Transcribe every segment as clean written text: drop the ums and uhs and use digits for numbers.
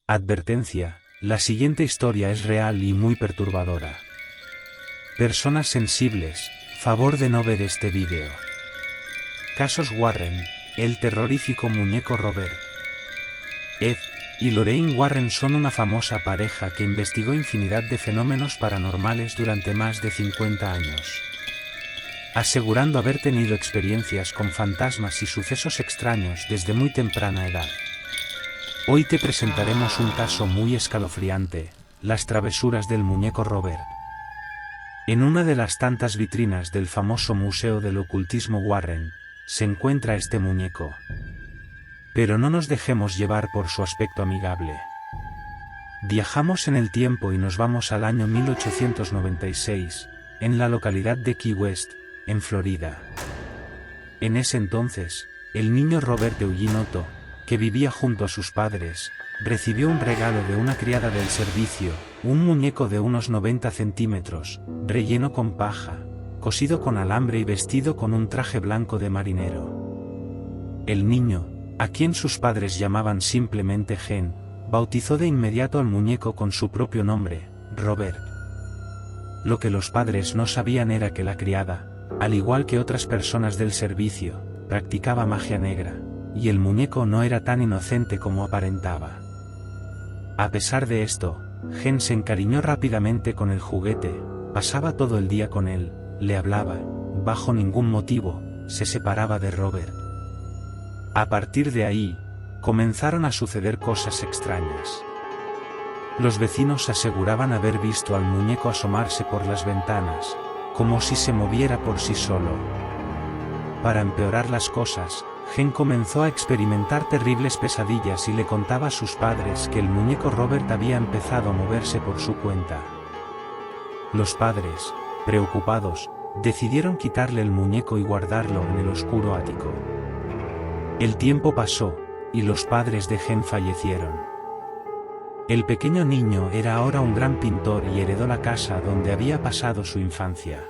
Advertencia, la siguiente historia es real y muy perturbadora. Personas sensibles, favor de no ver este vídeo. Casos Warren, el terrorífico muñeco Robert. Ed y Lorraine Warren son una famosa pareja que investigó infinidad de fenómenos paranormales durante más de 50 años, asegurando haber tenido experiencias con fantasmas y sucesos extraños desde muy temprana edad. Hoy te presentaremos un caso muy escalofriante, las travesuras del muñeco Robert. En una de las tantas vitrinas del famoso Museo del Ocultismo Warren, se encuentra este muñeco. Pero no nos dejemos llevar por su aspecto amigable. Viajamos en el tiempo y nos vamos al año 1896, en la localidad de Key West, en Florida. En ese entonces, el niño Robert Eugene Otto, que vivía junto a sus padres, recibió un regalo de una criada del servicio, un muñeco de unos 90 centímetros, relleno con paja, cosido con alambre y vestido con un traje blanco de marinero. El niño, a quien sus padres llamaban simplemente Gen, bautizó de inmediato al muñeco con su propio nombre, Robert. Lo que los padres no sabían era que la criada, al igual que otras personas del servicio, practicaba magia negra, y el muñeco no era tan inocente como aparentaba. A pesar de esto, Gen se encariñó rápidamente con el juguete, pasaba todo el día con él, le hablaba, bajo ningún motivo, se separaba de Robert. A partir de ahí, comenzaron a suceder cosas extrañas. Los vecinos aseguraban haber visto al muñeco asomarse por las ventanas, como si se moviera por sí solo. Para empeorar las cosas, Gen comenzó a experimentar terribles pesadillas y le contaba a sus padres que el muñeco Robert había empezado a moverse por su cuenta. Los padres, preocupados, decidieron quitarle el muñeco y guardarlo en el oscuro ático. El tiempo pasó, y los padres de Gen fallecieron. El pequeño niño era ahora un gran pintor y heredó la casa donde había pasado su infancia.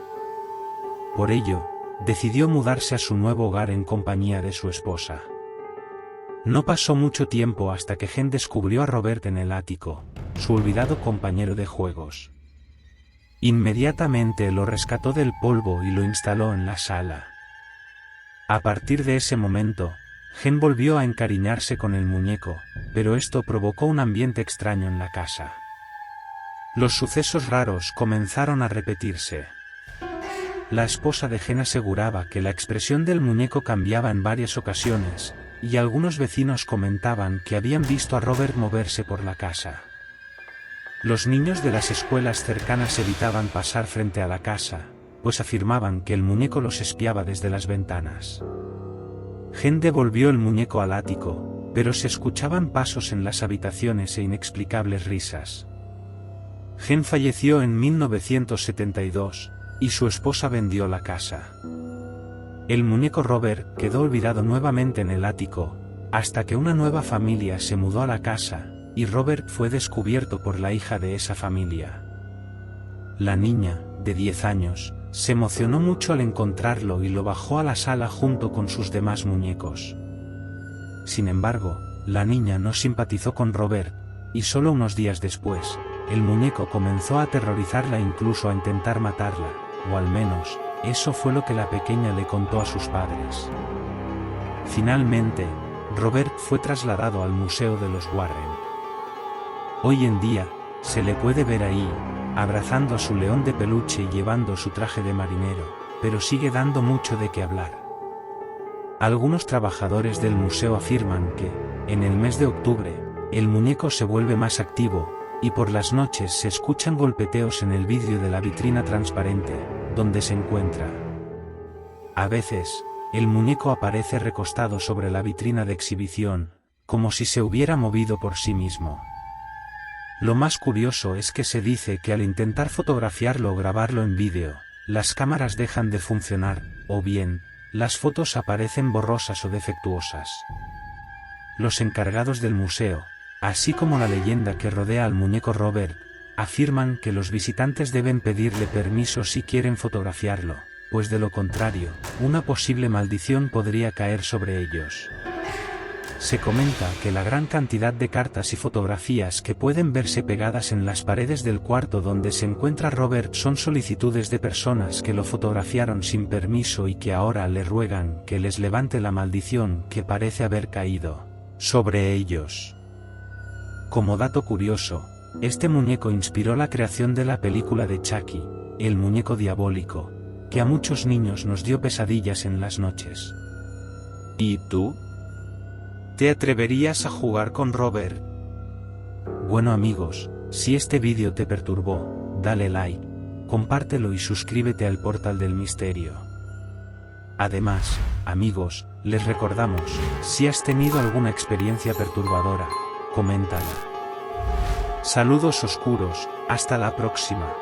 Por ello, decidió mudarse a su nuevo hogar en compañía de su esposa. No pasó mucho tiempo hasta que Gen descubrió a Robert en el ático, su olvidado compañero de juegos. Inmediatamente lo rescató del polvo y lo instaló en la sala. A partir de ese momento, Gen volvió a encariñarse con el muñeco, pero esto provocó un ambiente extraño en la casa. Los sucesos raros comenzaron a repetirse. La esposa de Gen aseguraba que la expresión del muñeco cambiaba en varias ocasiones, y algunos vecinos comentaban que habían visto a Robert moverse por la casa. Los niños de las escuelas cercanas evitaban pasar frente a la casa, pues afirmaban que el muñeco los espiaba desde las ventanas. Gen devolvió el muñeco al ático, pero se escuchaban pasos en las habitaciones e inexplicables risas. Gen falleció en 1972, y su esposa vendió la casa. El muñeco Robert quedó olvidado nuevamente en el ático, hasta que una nueva familia se mudó a la casa, y Robert fue descubierto por la hija de esa familia. La niña, de 10 años, se emocionó mucho al encontrarlo y lo bajó a la sala junto con sus demás muñecos. Sin embargo, la niña no simpatizó con Robert, y solo unos días después, el muñeco comenzó a aterrorizarla e incluso a intentar matarla, o al menos, eso fue lo que la pequeña le contó a sus padres. Finalmente, Robert fue trasladado al Museo de los Warren. Hoy en día, se le puede ver ahí, abrazando a su león de peluche y llevando su traje de marinero, pero sigue dando mucho de qué hablar. Algunos trabajadores del museo afirman que, en el mes de octubre, el muñeco se vuelve más activo, y por las noches se escuchan golpeteos en el vidrio de la vitrina transparente, donde se encuentra. A veces, el muñeco aparece recostado sobre la vitrina de exhibición, como si se hubiera movido por sí mismo. Lo más curioso es que se dice que al intentar fotografiarlo o grabarlo en vídeo, las cámaras dejan de funcionar, o bien, las fotos aparecen borrosas o defectuosas. Los encargados del museo, así como la leyenda que rodea al muñeco Robert, afirman que los visitantes deben pedirle permiso si quieren fotografiarlo, pues de lo contrario, una posible maldición podría caer sobre ellos. Se comenta que la gran cantidad de cartas y fotografías que pueden verse pegadas en las paredes del cuarto donde se encuentra Robert son solicitudes de personas que lo fotografiaron sin permiso y que ahora le ruegan que les levante la maldición que parece haber caído sobre ellos. Como dato curioso, este muñeco inspiró la creación de la película de Chucky, el muñeco diabólico, que a muchos niños nos dio pesadillas en las noches. ¿Y tú? ¿Te atreverías a jugar con Robert? Bueno amigos, si este vídeo te perturbó, dale like, compártelo y suscríbete al Portal del Misterio. Además, amigos, les recordamos, si has tenido alguna experiencia perturbadora, coméntala. Saludos oscuros, hasta la próxima.